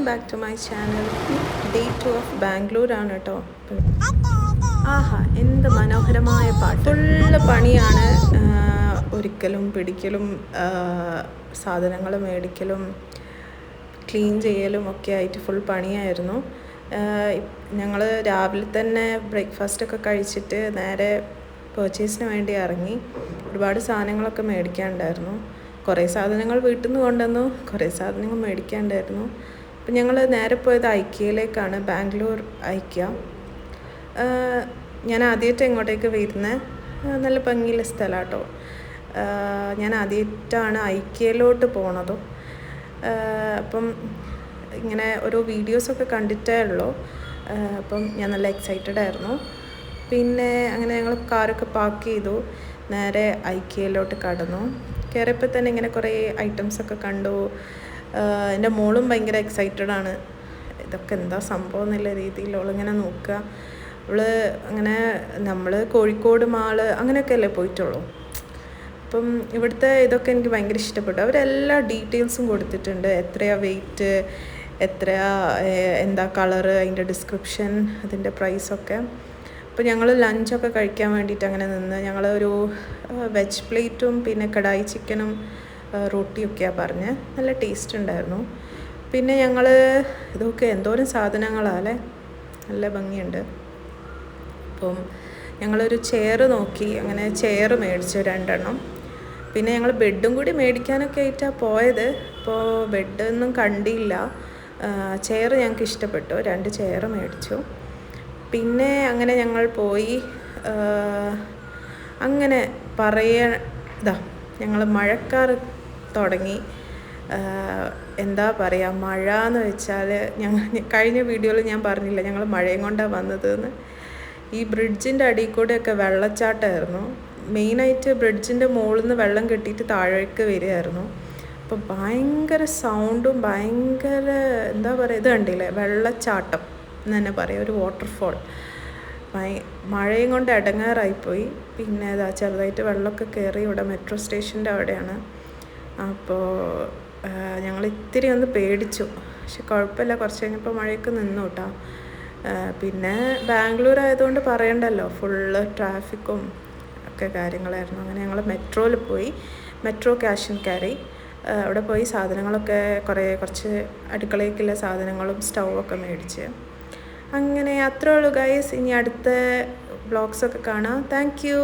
Back to my channel. Day 2 of Bangalore ആണ് കേട്ടോ. ആഹാ, എന്ത് മനോഹരമായ പാട്ട്. ഫുള്ള് പണിയാണ്. ഒരിക്കലും പിടിക്കലും സാധനങ്ങൾ മേടിക്കലും ക്ലീൻ ചെയ്യലും ഒക്കെ ആയിട്ട് ഫുൾ പണിയായിരുന്നു. ഞങ്ങൾ രാവിലെ തന്നെ ബ്രേക്ക്ഫാസ്റ്റൊക്കെ കഴിച്ചിട്ട് നേരെ പർച്ചേസിന് വേണ്ടി ഇറങ്ങി. ഒരുപാട് സാധനങ്ങളൊക്കെ മേടിക്കാനുണ്ടായിരുന്നു. കുറേ സാധനങ്ങൾ വീട്ടിൽ നിന്ന് കൊണ്ടുവന്നു, കുറേ സാധനങ്ങൾ മേടിക്കാനുണ്ടായിരുന്നു. അപ്പം ഞങ്ങൾ നേരെ പോയത് ഐക്യയിലേക്കാണ്, ബാംഗ്ലൂർ ഐക്യ. ഞാൻ ആദ്യമായിട്ട് ഇങ്ങോട്ടേക്ക് വരുന്നത്. നല്ല ഭംഗിയുള്ള സ്ഥലമാണ് കേട്ടോ. ഞാൻ ആദ്യമായിട്ടാണ് ഐക്യയിലോട്ട് പോണതും. അപ്പം ഇങ്ങനെ ഓരോ വീഡിയോസൊക്കെ കണ്ടിട്ടേ ഉള്ളൂ. അപ്പം ഞാൻ നല്ല എക്സൈറ്റഡ് ആയിരുന്നു. പിന്നെ അങ്ങനെ ഞങ്ങൾ കാറൊക്കെ പാർക്ക് ചെയ്തു, നേരെ ഐക്യയിലോട്ട് കടന്നു. കയറിയപ്പോൾ തന്നെ ഇങ്ങനെ കുറേ ഐറ്റംസൊക്കെ കണ്ടു. എൻ്റെ മോളും ഭയങ്കര എക്സൈറ്റഡാണ്. ഇതൊക്കെ എന്താ സംഭവം എന്നുള്ള രീതിയിൽ അവളിങ്ങനെ നോക്കുക. അവൾ അങ്ങനെ നമ്മൾ കോഴിക്കോട് മാള് അങ്ങനെയൊക്കെ അല്ലേ പോയിട്ടുള്ളൂ. അപ്പം ഇവിടുത്തെ ഇതൊക്കെ എനിക്ക് ഭയങ്കര ഇഷ്ടപ്പെട്ടു. അവരെല്ലാ ഡീറ്റെയിൽസും കൊടുത്തിട്ടുണ്ട്. എത്രയാണ് വെയിറ്റ്, എത്രയാ, എന്താ കളറ്, അതിൻ്റെ ഡിസ്ക്രിപ്ഷൻ, അതിൻ്റെ പ്രൈസൊക്കെ. അപ്പോൾ ഞങ്ങൾ ലഞ്ചൊക്കെ കഴിക്കാൻ വേണ്ടിയിട്ട് അങ്ങനെ നിന്ന്. ഞങ്ങൾ ഒരു വെജ് പ്ലേറ്റും പിന്നെ കടായി ചിക്കനും റൊട്ടിയൊക്കെയാണ് പറഞ്ഞ്. നല്ല ടേസ്റ്റ് ഉണ്ടായിരുന്നു. പിന്നെ ഞങ്ങൾ ഇതൊക്കെ എന്തോരം സാധനങ്ങളാണല്ലേ, നല്ല ഭംഗിയുണ്ട്. അപ്പം ഞങ്ങളൊരു ചെയർ നോക്കി, അങ്ങനെ ചെയർ മേടിച്ചു 2 എണ്ണം. പിന്നെ ഞങ്ങൾ ബെഡും കൂടി മേടിക്കാനൊക്കെ ആയിട്ടാണ് പോയത്. അപ്പോൾ ബെഡൊന്നും കണ്ടില്ല. ചെയർ ഞങ്ങൾക്ക് ഇഷ്ടപ്പെട്ടു, 2 ചെയർ മേടിച്ചു. പിന്നെ അങ്ങനെ ഞങ്ങൾ പോയി. അങ്ങനെ ഞങ്ങൾ മഴക്കാറ് തുടങ്ങി. എന്താ പറയുക, മഴ എന്ന് വെച്ചാൽ കഴിഞ്ഞ വീഡിയോയിൽ ഞാൻ പറഞ്ഞില്ല ഞങ്ങൾ മഴയും കൊണ്ടാണ് വന്നതെന്ന്. ഈ ബ്രിഡ്ജിൻ്റെ അടിയിൽ കൂടെയൊക്കെ വെള്ളച്ചാട്ടമായിരുന്നു. മെയിനായിട്ട് ബ്രിഡ്ജിൻ്റെ മുകളിൽ നിന്ന് വെള്ളം കെട്ടിയിട്ട് താഴേക്ക് വരികയായിരുന്നു. അപ്പോൾ ഭയങ്കര സൗണ്ടും ഭയങ്കര എന്താ പറയുക, ഇത് കണ്ടില്ലേ, വെള്ളച്ചാട്ടം എന്ന് തന്നെ പറയാം, ഒരു വാട്ടർഫോൾ. മഴയും കൊണ്ട് ഇടങ്ങാറായിപ്പോയി. പിന്നെ ചെറുതായിട്ട് വെള്ളമൊക്കെ കയറി. ഇവിടെ മെട്രോ സ്റ്റേഷൻ്റെ അവിടെയാണ്. അപ്പോൾ ഞങ്ങൾ ഇത്തിരി ഒന്ന് പേടിച്ചു, പക്ഷെ കുഴപ്പമില്ല. കുറച്ച് കഴിഞ്ഞപ്പോൾ മഴയൊക്കെ നിന്നു കേട്ടോ. പിന്നെ ബാംഗ്ലൂർ ആയതുകൊണ്ട് പറയണ്ടല്ലോ, ഫുള്ള് ട്രാഫിക്കും ഒക്കെ കാര്യങ്ങളായിരുന്നു. അങ്ങനെ ഞങ്ങൾ മെട്രോയിൽ പോയി, മെട്രോ ക്യാഷ് ആൻഡ് ക്യാരി. അവിടെ പോയി സാധനങ്ങളൊക്കെ കുറച്ച് അടുക്കളയ്ക്കുള്ള സാധനങ്ങളും സ്റ്റൗവൊക്കെ മേടിച്ച്. അങ്ങനെ അത്രേ ഉള്ളൂ ഗൈസ്. ഇനി അടുത്ത വ്ളോഗ്സൊക്കെ കാണാം. Thank you.